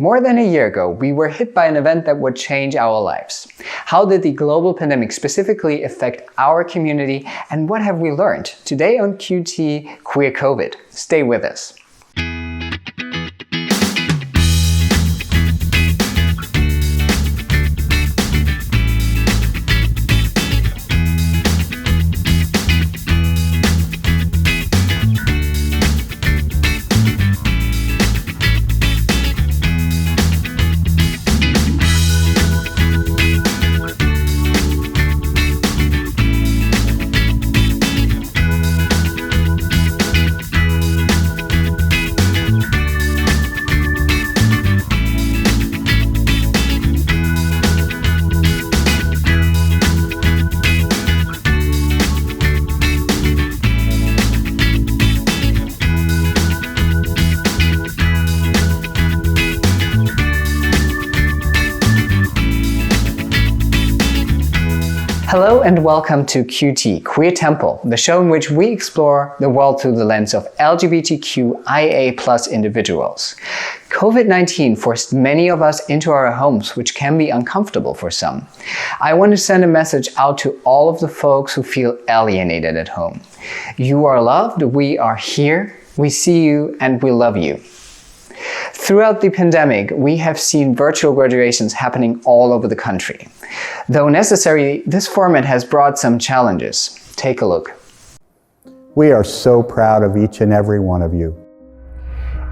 More than a year ago, we were hit by an event that would change our lives. How did the global pandemic specifically affect our community, and what have we learned? Today on QT QueerCOVID. Stay with us. Hello and welcome to QT, Queer Temple, the show in which we explore the world through the lens of LGBTQIA+ individuals. COVID-19 forced many of us into our homes, which can be uncomfortable for some. I want to send a message out to all of the folks who feel alienated at home. You are loved, we are here, we see you, and we love you. Throughout the pandemic, we have seen virtual graduations happening all over the country. Though necessary, this format has brought some challenges. Take a look. We are so proud of each and every one of you.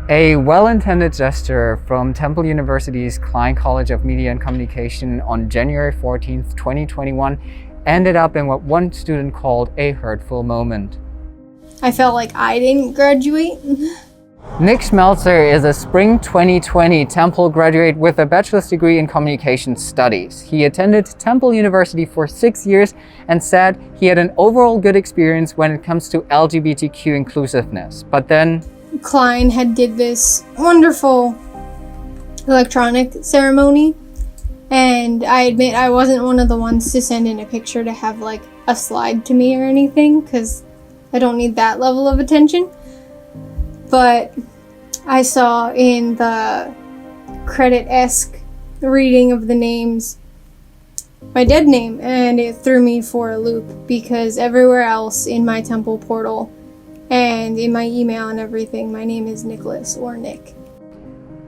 A well-intended gesture from Temple University's Klein College of Media and Communication on January 14th, 2021 ended up in what one student called a hurtful moment. I felt like I didn't graduate. Nik Schmeltzer is a spring 2020 Temple graduate with a bachelor's degree in communication studies. He attended Temple University for 6 years and said he had an overall good experience when it comes to LGBTQ inclusiveness. But then Klein had did this wonderful electronic ceremony, and I admit I wasn't one of the ones to send in a picture to have like a slide to me or anything, because I don't need that level of attention. But I saw in the credit-esque reading of the names my dead name, and it threw me for a loop because everywhere else in my Temple portal and in my email and everything, my name is Nicholas or Nick.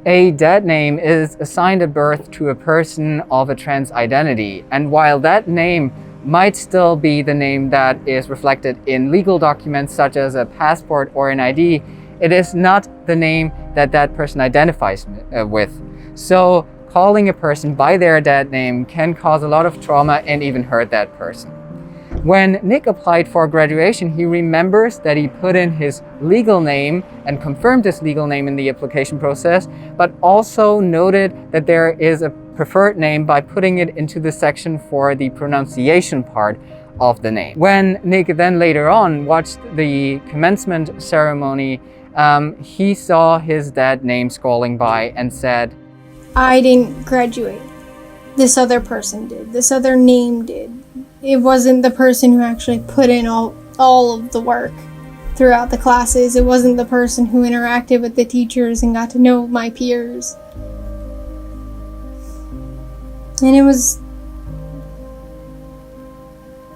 a dead name is assigned at birth to a person of a trans identity, and while that name might still be the name that is reflected in legal documents such as a passport or an ID, it is not the name that that person identifies with. So calling a person by their dead name can cause a lot of trauma and even hurt that person. When Nick applied for graduation, he remembers that he put in his legal name and confirmed his legal name in the application process, but also noted that there is a preferred name by putting it into the section for the pronunciation part of the name. When Nick then later on watched the commencement ceremony, he saw his dead name scrolling by and said, I didn't graduate. This other person did. This other name did. It wasn't the person who actually put in all of the work throughout the classes. It wasn't the person who interacted with the teachers and got to know my peers. And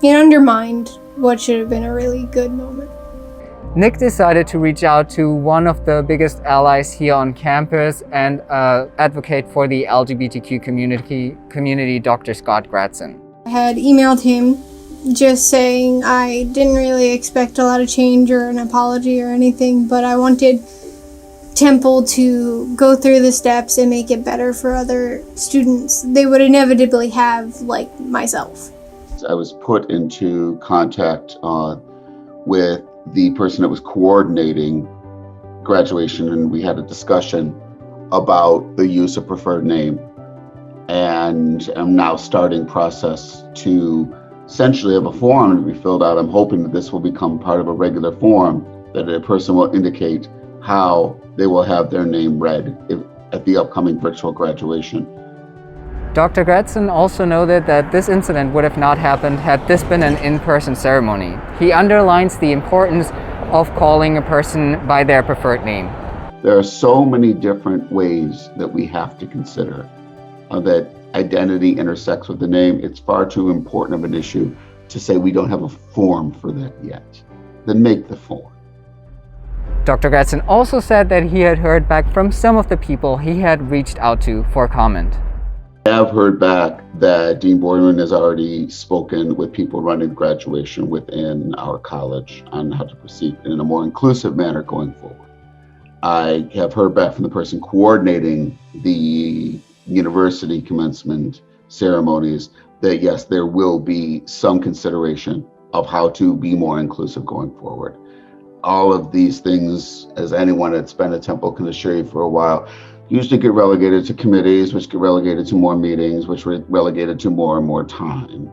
it undermined what should have been a really good moment. Nick decided to reach out to one of the biggest allies here on campus and advocate for the LGBTQ community, Dr. Scott Gratson. I had emailed him just saying I didn't really expect a lot of change or an apology or anything, but I wanted Temple to go through the steps and make it better for other students they would inevitably have, like myself. I was put into contact with the person that was coordinating graduation, and we had a discussion about the use of preferred name. And I'm now starting process to essentially have a form to be filled out. I'm hoping that this will become part of a regular form, that a person will indicate how they will have their name read at the upcoming virtual graduation. Dr. Gratson also noted that this incident would have not happened had this been an in-person ceremony. He underlines the importance of calling a person by their preferred name. There are so many different ways that we have to consider that identity intersects with the name. It's far too important of an issue to say we don't have a form for that yet. Then make the form. Dr. Gratson also said that he had heard back from some of the people he had reached out to for comment. I have heard back that Dean Boardman has already spoken with people running graduation within our college on how to proceed in a more inclusive manner going forward. I have heard back from the person coordinating the university commencement ceremonies that yes, there will be some consideration of how to be more inclusive going forward. All of these things, as anyone that's been at Temple can assure you for a while, usually get relegated to committees, which get relegated to more meetings, which were relegated to more and more time.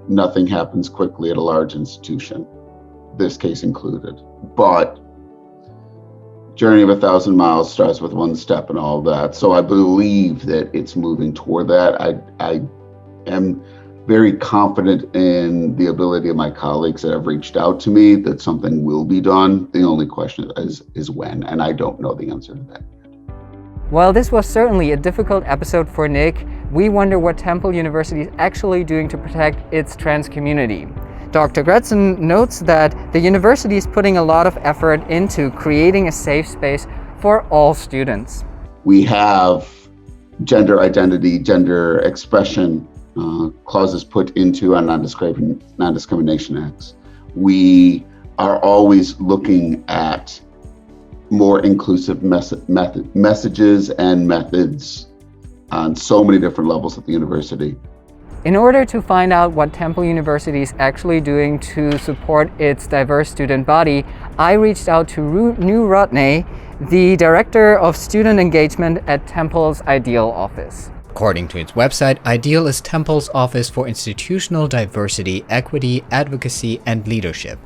Nothing happens quickly at a large institution, this case included. But journey of 1,000 miles starts with one step and all of that. So I believe that it's moving toward that. I am very confident in the ability of my colleagues that have reached out to me that something will be done. The only question is when, and I don't know the answer to that. While this was certainly a difficult episode for Nik, we wonder what Temple University is actually doing to protect its trans community. Dr. Gratson notes that the university is putting a lot of effort into creating a safe space for all students. We have gender identity, gender expression clauses put into our non-discrimination acts. We are always looking at more inclusive messages and methods on so many different levels at the university. In order to find out what Temple University is actually doing to support its diverse student body, I reached out to New Rodney, the Director of Student Engagement at Temple's IDEAL office. According to its website, IDEAL is Temple's Office for Institutional Diversity, Equity, Advocacy, and Leadership.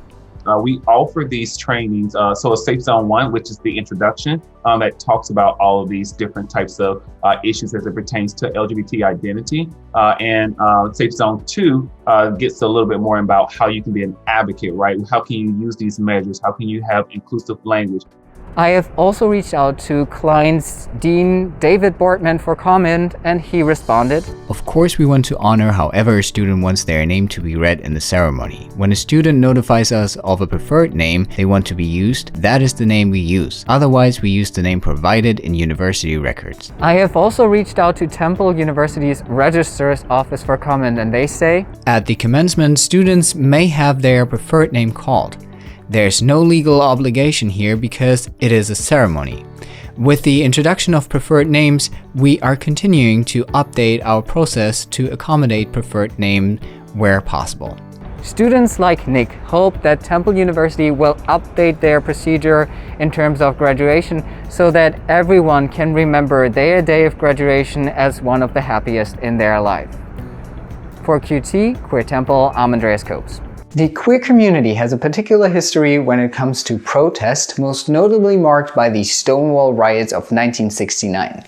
We offer these trainings. So a Safe Zone 1, which is the introduction, that talks about all of these different types of issues as it pertains to LGBT identity. And Safe Zone 2 gets a little bit more about how you can be an advocate, right? How can you use these measures? How can you have inclusive language? I have also reached out to Klein's Dean David Boardman for comment, and he responded, "Of course we want to honor however a student wants their name to be read in the ceremony. When a student notifies us of a preferred name they want to be used, that is the name we use. Otherwise we use the name provided in university records." I have also reached out to Temple University's Registrar's Office for comment, and they say, "At the commencement, students may have their preferred name called. There's no legal obligation here because it is a ceremony. With the introduction of preferred names, we are continuing to update our process to accommodate preferred name where possible." Students like Nik hope that Temple University will update their procedure in terms of graduation so that everyone can remember their day of graduation as one of the happiest in their life. For QT, Queer Temple, I'm Andreas Copes. The queer community has a particular history when it comes to protest, most notably marked by the Stonewall riots of 1969.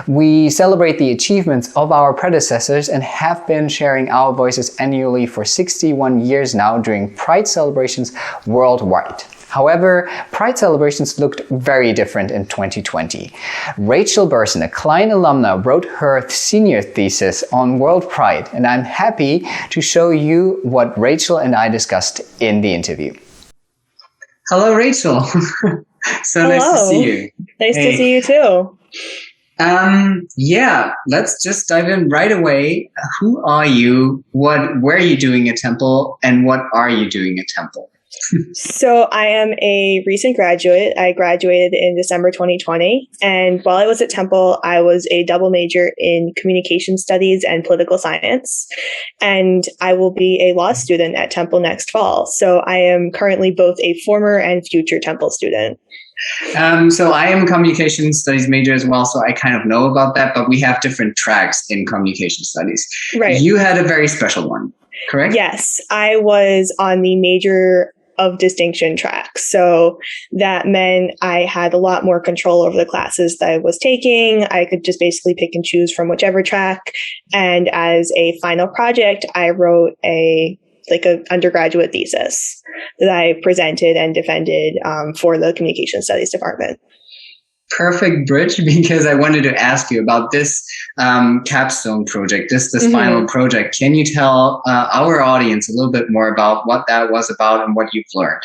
We celebrate the achievements of our predecessors and have been sharing our voices annually for 61 years now during Pride celebrations worldwide. However, Pride celebrations looked very different in 2020. Rachel Berson, a Klein alumna, wrote her senior thesis on World Pride, and I'm happy to show you what Rachel and I discussed in the interview. Hello, Rachel. So Hello. nice to see you. Nice to see you too. Yeah, let's just dive in right away. Who are you? Where are you doing at Temple? And what are you doing at Temple? So I am a recent graduate. I graduated in December 2020. And while I was at Temple, I was a double major in communication studies and political science. And I will be a law student at Temple next fall. So I am currently both a former and future Temple student. So I am a communication studies major as well, so I kind of know about that, but we have different tracks in communication studies. Right. You had a very special one, correct? Yes, I was on the major of distinction track. So that meant I had a lot more control over the classes that I was taking. I could just basically pick and choose from whichever track. And as a final project, I wrote an undergraduate thesis that I presented and defended for the communication studies department. perfect bridge because I wanted to ask you about this capstone project, this final project. Can you tell our audience a little bit more about what that was about and what you've learned?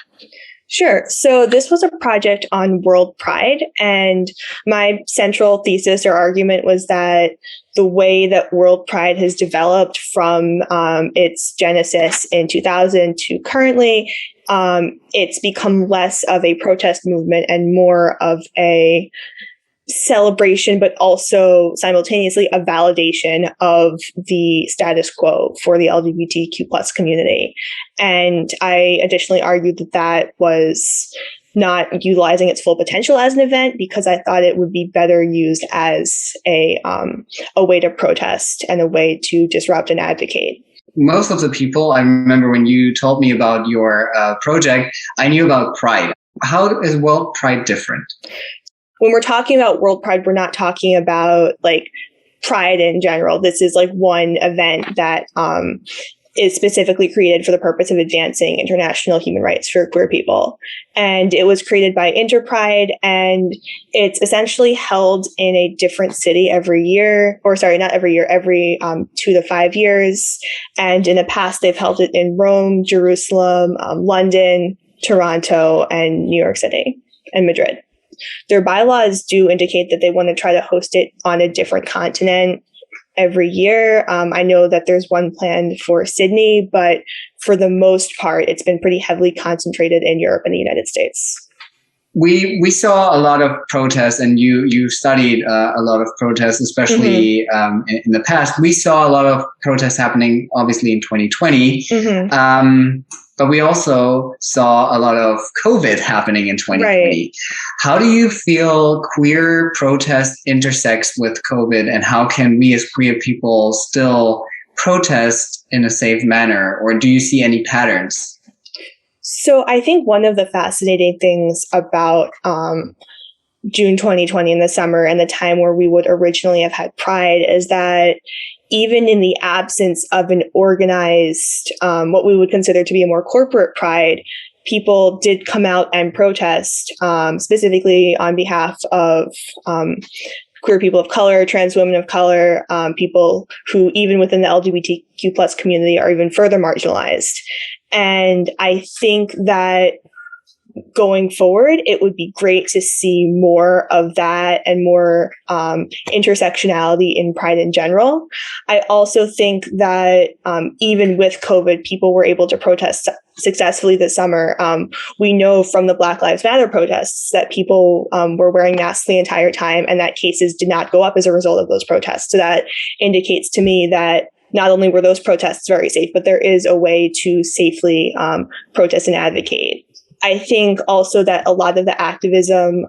Sure. So this was a project on World Pride, and my central thesis or argument was that the way that World Pride has developed from its genesis in 2000 to currently, it's become less of a protest movement and more of a celebration, but also simultaneously a validation of the status quo for the LGBTQ plus community. And I additionally argued that that was not utilizing its full potential as an event because I thought it would be better used as a way to protest and a way to disrupt and advocate. Most of the people, I remember when you told me about your project, I knew about Pride. How is World Pride different? When we're talking about World Pride, we're not talking about like Pride in general. This is like one event that is specifically created for the purpose of advancing international human rights for queer people. And it was created by Interpride, and it's essentially held in a different city every year, or sorry, not every year, every 2 to 5 years. And in the past, they've held it in Rome, Jerusalem, London, Toronto, and New York City and Madrid. Their bylaws do indicate that they want to try to host it on a different continent every year. I know that there's one planned for Sydney, but for the most part, it's been pretty heavily concentrated in Europe and the United States. We saw a lot of protests, and you studied a lot of protests, especially in the past. We saw a lot of protests happening, obviously, in 2020. But we also saw a lot of COVID happening in 2020. Right. How do you feel queer protest intersects with COVID, and how can we as queer people still protest in a safe manner, or do you see any patterns? So I think one of the fascinating things about June 2020 in the summer and the time where we would originally have had Pride is that even in the absence of an organized, what we would consider to be a more corporate Pride, people did come out and protest, specifically on behalf of queer people of color, trans women of color, people who even within the LGBTQ plus community are even further marginalized. And I think that going forward, it would be great to see more of that and more intersectionality in Pride in general. I also think that even with COVID, people were able to protest successfully this summer. We know from the Black Lives Matter protests that people were wearing masks the entire time, and that cases did not go up as a result of those protests. So that indicates to me that not only were those protests very safe, but there is a way to safely protest and advocate. I think also that a lot of the activism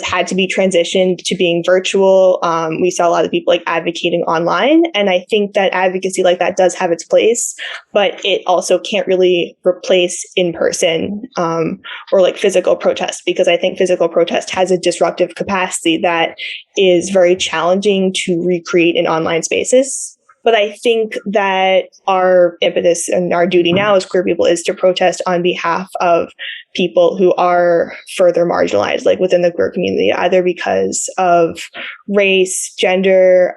had to be transitioned to being virtual. We saw a lot of people like advocating online, and I think that advocacy like that does have its place, but it also can't really replace in-person or like physical protest, because I think physical protest has a disruptive capacity that is very challenging to recreate in online spaces. But I think that our impetus and our duty now as queer people is to protest on behalf of people who are further marginalized, like within the queer community, either because of race, gender,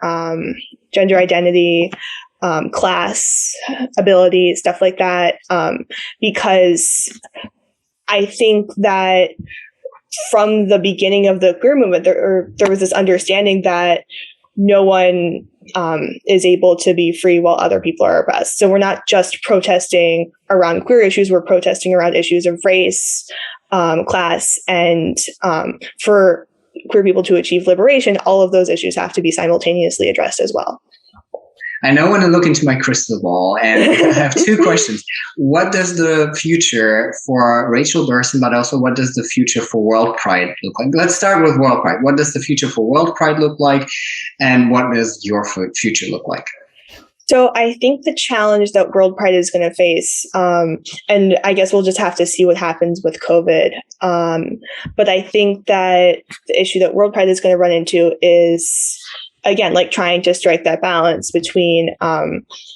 gender identity, class, ability, stuff like that. Because I think that from the beginning of the queer movement, there was this understanding that no one is able to be free while other people are oppressed. So we're not just protesting around queer issues, we're protesting around issues of race, class, and for queer people to achieve liberation, all of those issues have to be simultaneously addressed as well. I now want to look into my crystal ball, and I have two questions. What does the future for Rachel Berson, but also what does the future for World Pride look like? Let's start with World Pride. What does the future for World Pride look like, and what does your future look like? So I think the challenge that World Pride is going to face, and I guess we'll just have to see what happens with COVID, but I think that the issue that World Pride is going to run into is, again, like trying to strike that balance between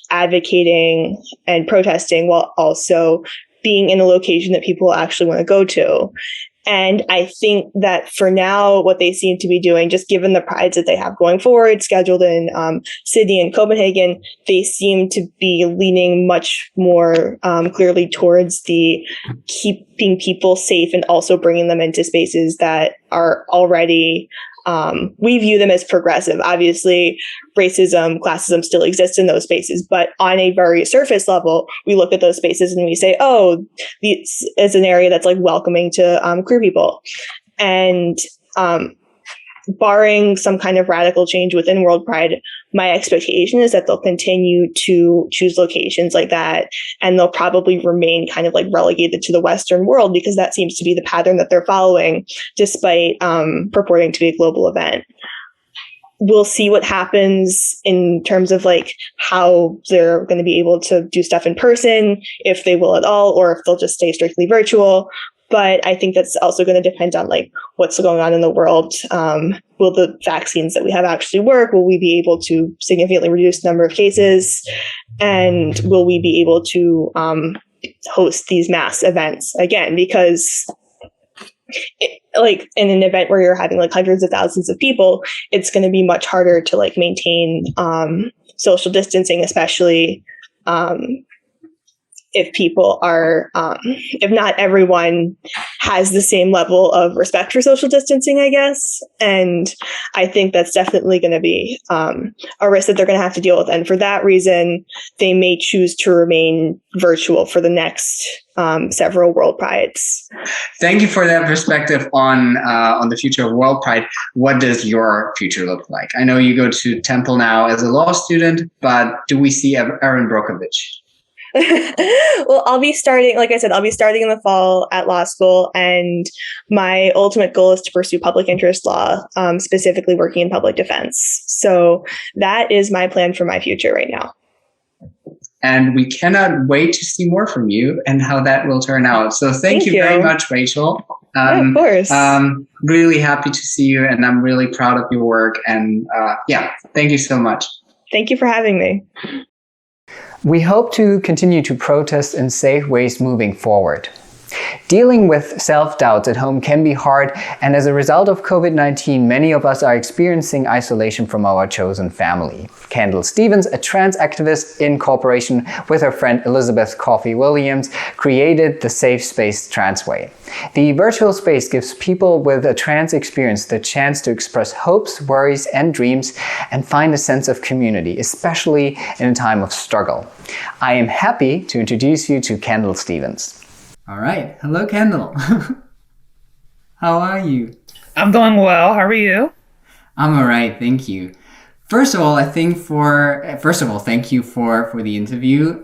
advocating and protesting while also being in a location that people actually want to go to. And I think that for now, what they seem to be doing, just given the prides that they have going forward, scheduled in Sydney and Copenhagen, they seem to be leaning much more clearly towards the keeping people safe and also bringing them into spaces that are already, we view them as progressive. Obviously, racism, classism still exists in those spaces, but on a very surface level, we look at those spaces and we say, oh, this is an area that's like welcoming to queer people. And barring some kind of radical change within World Pride, my expectation is that they'll continue to choose locations like that, and they'll probably remain kind of like relegated to the Western world because that seems to be the pattern that they're following, despite purporting to be a global event. We'll see what happens in terms of like how they're going to be able to do stuff in person, if they will at all, or if they'll just stay strictly virtual. But I think that's also going to depend on like what's going on in the world. Will the vaccines that we have actually work? Will we be able to significantly reduce the number of cases? And will we be able to host these mass events again? Because like in an event where you're having like hundreds of thousands of people, it's going to be much harder to like maintain social distancing, especially if people are, if not everyone has the same level of respect for social distancing, I guess. And I think that's definitely going to be a risk that they're going to have to deal with. And for that reason, they may choose to remain virtual for the next several World Prides. Thank you for that perspective on the future of World Pride. What does your future look like? I know you go to Temple now as a law student, but do we see Erin Brockovich? Well, I'll be starting, like I said, I'll be starting in the fall at law school, and my ultimate goal is to pursue public interest law, specifically working in public defense. So that is my plan for my future right now. And we cannot wait to see more from you and how that will turn out. So thank you very much, Rachel. Yeah, of course. Really happy to see you, and I'm really proud of your work. And thank you so much. Thank you for having me. We hope to continue to protest in safe ways moving forward. Dealing with self-doubts at home can be hard, and as a result of COVID-19, many of us are experiencing isolation from our chosen family. Kendall Stephens, a trans activist in cooperation with her friend Elizabeth Coffey Williams, created the Safe Space Transway. The virtual space gives people with a trans experience the chance to express hopes, worries, and dreams and find a sense of community, especially in a time of struggle. I am happy to introduce you to Kendall Stephens. All right. Hello, Kendall. How are you? I'm doing well. How are you? I'm all right. Thank you. First of all, thank you for the interview.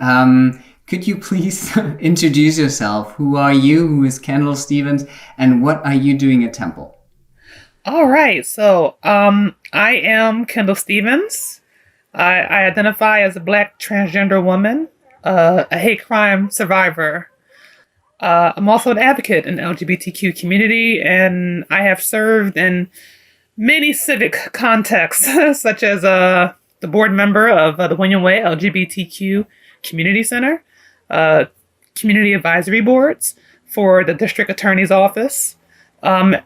Could you please introduce yourself? Who are you? Who is Kendall Stephens? And what are you doing at Temple? All right. So I am Kendall Stephens. I identify as a Black transgender woman, a hate crime survivor. I'm also an advocate in the LGBTQ community, and I have served in many civic contexts, such as the board member of the William Way LGBTQ Community Center, community advisory boards for the district attorney's office, the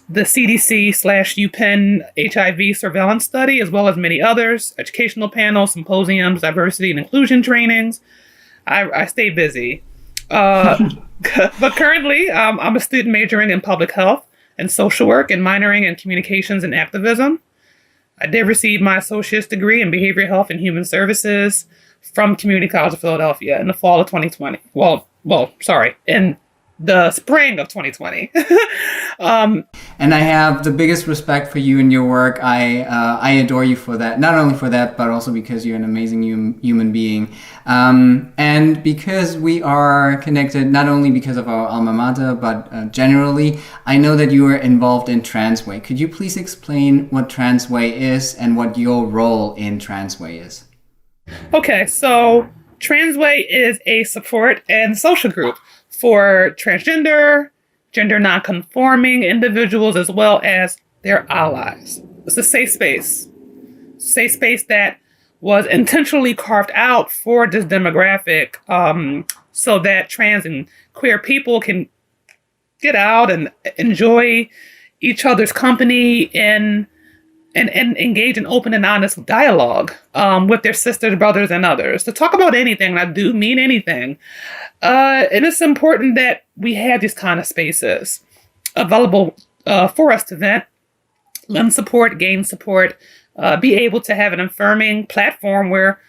CDC/UPenn HIV surveillance study, as well as many others, educational panels, symposiums, diversity and inclusion trainings. I stay busy. But currently, I'm a student majoring in public health and social work and minoring in communications and activism. I did receive my associate's degree in behavioral health and human services from Community College of Philadelphia in the fall of 2020. In the spring of 2020. And I have the biggest respect for you and your work. I adore you for that. Not only for that, but also because you're an amazing human being. And because we are connected, not only because of our alma mater, but generally, I know that you are involved in Transway. Could you please explain what Transway is and what your role in Transway is? Okay, so Transway is a support and social group for transgender, gender nonconforming individuals, as well as their allies. It's a safe space. Safe space that was intentionally carved out for this demographic so that trans and queer people can get out and enjoy each other's company and engage in open and honest dialogue with their sisters, brothers, and others to talk about anything. And I do mean anything. And it's important that we have these kind of spaces available for us to vent, lend support, gain support, be able to have an affirming platform where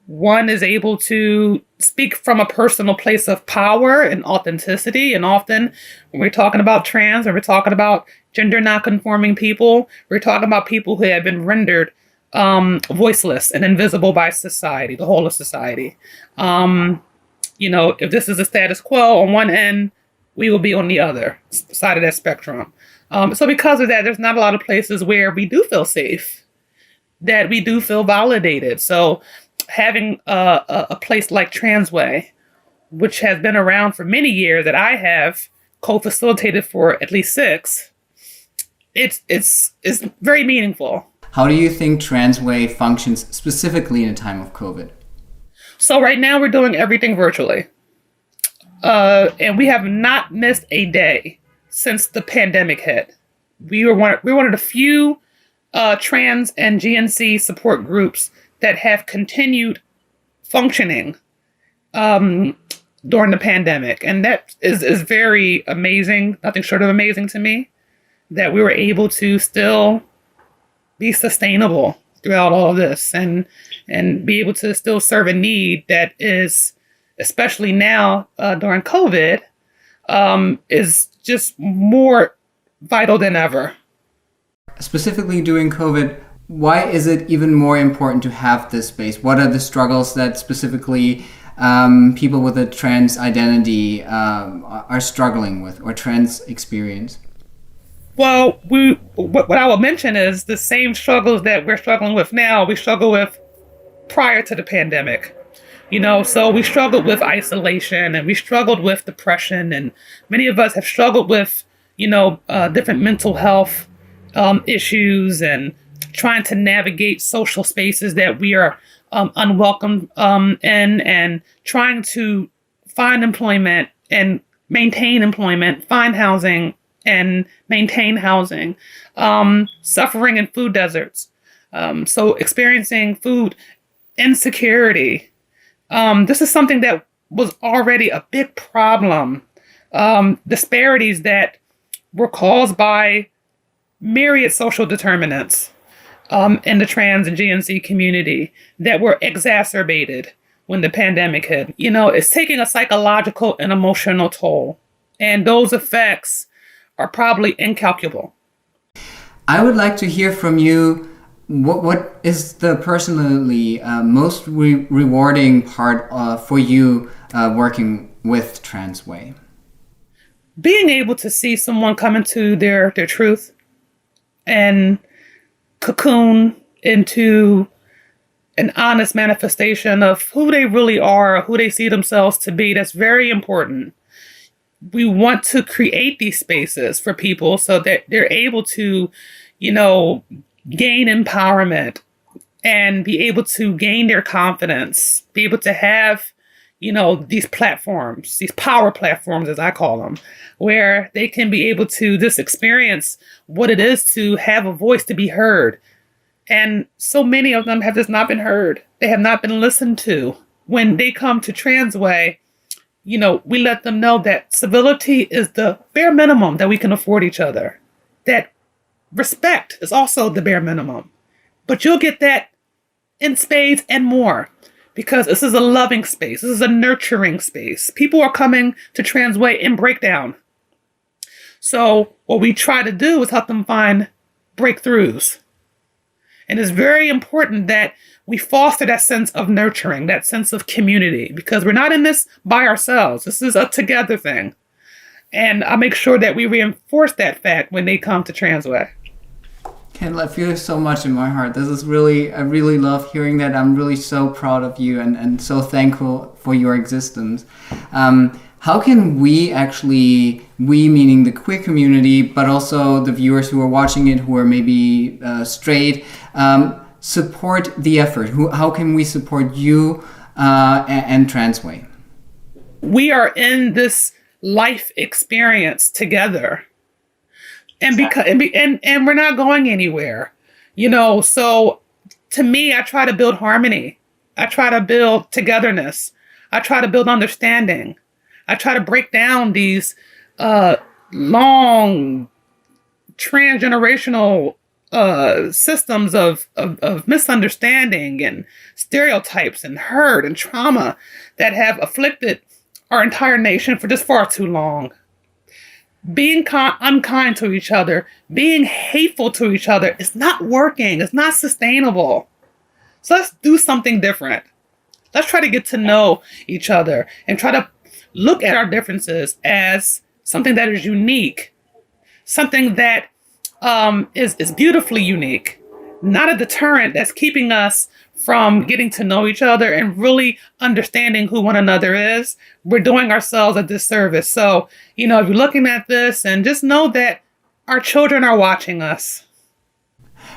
one is able to speak from a personal place of power and authenticity. And often when we're talking about trans, or we're talking about gender nonconforming people, we're talking about people who have been rendered voiceless and invisible by society, the whole of society. If this is the status quo on one end, we will be on the other side of that spectrum. So because of that, there's not a lot of places where we do feel safe, that we do feel validated. So having a place like Transway, which has been around for many years, that I have co-facilitated for at least 6, it's very meaningful. How do you think Transway functions specifically in a time of COVID? So right now we're doing everything virtually. And we have not missed a day since the pandemic hit. We're one of the few trans and GNC support groups that have continued functioning during the pandemic. And that is very amazing, nothing short of amazing to me, that we were able to still be sustainable throughout all of this and be able to still serve a need that is, especially now during COVID, is just more vital than ever. Specifically during COVID, why is it even more important to have this space? What are the struggles that specifically people with a trans identity are struggling with, or trans experience? Well, what I will mention is the same struggles that we're struggling with now, we struggle with prior to the pandemic. So we struggled with isolation, and we struggled with depression, and many of us have struggled with, different mental health issues, and trying to navigate social spaces that we are unwelcome in, and trying to find employment and maintain employment, find housing and maintain housing, suffering in food deserts. So experiencing food insecurity. This is something that was already a big problem. Disparities that were caused by myriad social determinants in the trans and GNC community that were exacerbated when the pandemic hit. It's taking a psychological and emotional toll, and those effects are probably incalculable. I would like to hear from you. What is the personally most rewarding part for you working with Transway? Being able to see someone come into their truth and cocoon into an honest manifestation of who they really are, who they see themselves to be, that's very important. We want to create these spaces for people so that they're able to, gain empowerment and be able to gain their confidence, be able to have, these platforms, these power platforms, as I call them, where they can be able to just experience what it is to have a voice, to be heard. And so many of them have just not been heard. They have not been listened to. When they come to Transway, we let them know that civility is the bare minimum that we can afford each other. That respect is also the bare minimum. But you'll get that in spades and more, because this is a loving space. This is a nurturing space. People are coming to Transway in breakdown. So what we try to do is help them find breakthroughs. And it's very important that we foster that sense of nurturing, that sense of community, because we're not in this by ourselves. This is a together thing. And I make sure that we reinforce that fact when they come to Transway. Kendall, I feel so much in my heart. I really love hearing that. I'm really so proud of you and so thankful for your existence. How can we meaning the queer community, but also the viewers who are watching it who are maybe straight, support the effort? How can we support you and Transway? We are in this life experience together. And and we're not going anywhere, so to me, I try to build harmony. I try to build togetherness. I try to build understanding. I try to break down these long transgenerational systems of misunderstanding and stereotypes and hurt and trauma that have afflicted our entire nation for just far too long. Being unkind to each other, being hateful to each other is not working. It's not sustainable. So let's do something different. Let's try to get to know each other and try to look at our differences as something that is unique, something that is beautifully unique, not a deterrent that's keeping us from getting to know each other and really understanding who one another is. We're doing ourselves a disservice. So, if you're looking at this, and just know that our children are watching us.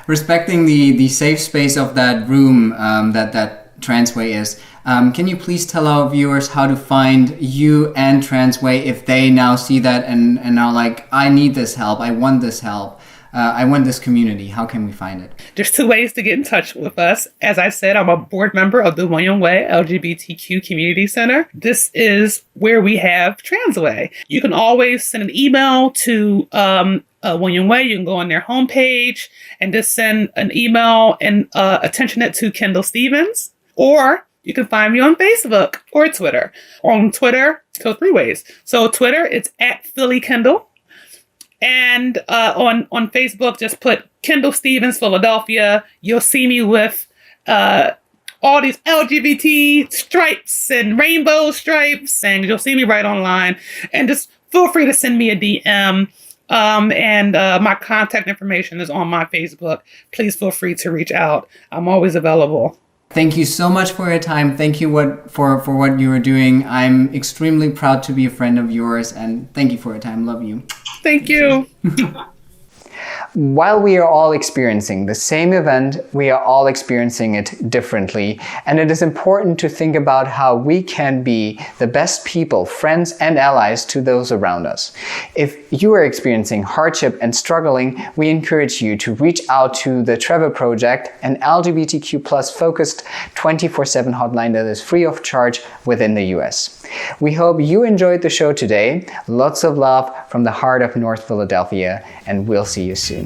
Respecting the safe space of that room that Transway is, can you please tell our viewers how to find you and Transway if they now see that and are like, I need this help, I want this help, I want this community? How can we find it? There's 2 ways to get in touch with us. As I said, I'm a board member of the William Way LGBTQ Community Center. This is where we have Transway. You can always send an email to William Way. You can go on their homepage and just send an email and attention it to Kendall Stephens. Or you can find me on Facebook or Twitter. On Twitter, so 3 ways. So Twitter, it's @PhillyKendall. And on Facebook, just put Kendall Stephens Philadelphia. You'll see me with all these LGBT stripes and rainbow stripes, and you'll see me right online. And just feel free to send me a DM. And my contact information is on my Facebook. Please feel free to reach out. I'm always available. Thank you so much for your time. Thank you for what you are doing. I'm extremely proud to be a friend of yours, and thank you for your time. Love you. Thank you. While we are all experiencing the same event, we are all experiencing it differently. And it is important to think about how we can be the best people, friends, and allies to those around us. If you are experiencing hardship and struggling, we encourage you to reach out to the Trevor Project, an LGBTQ+ focused 24/7 hotline that is free of charge within the US. We hope you enjoyed the show today. Lots of love from the heart of North Philadelphia, and we'll see you soon.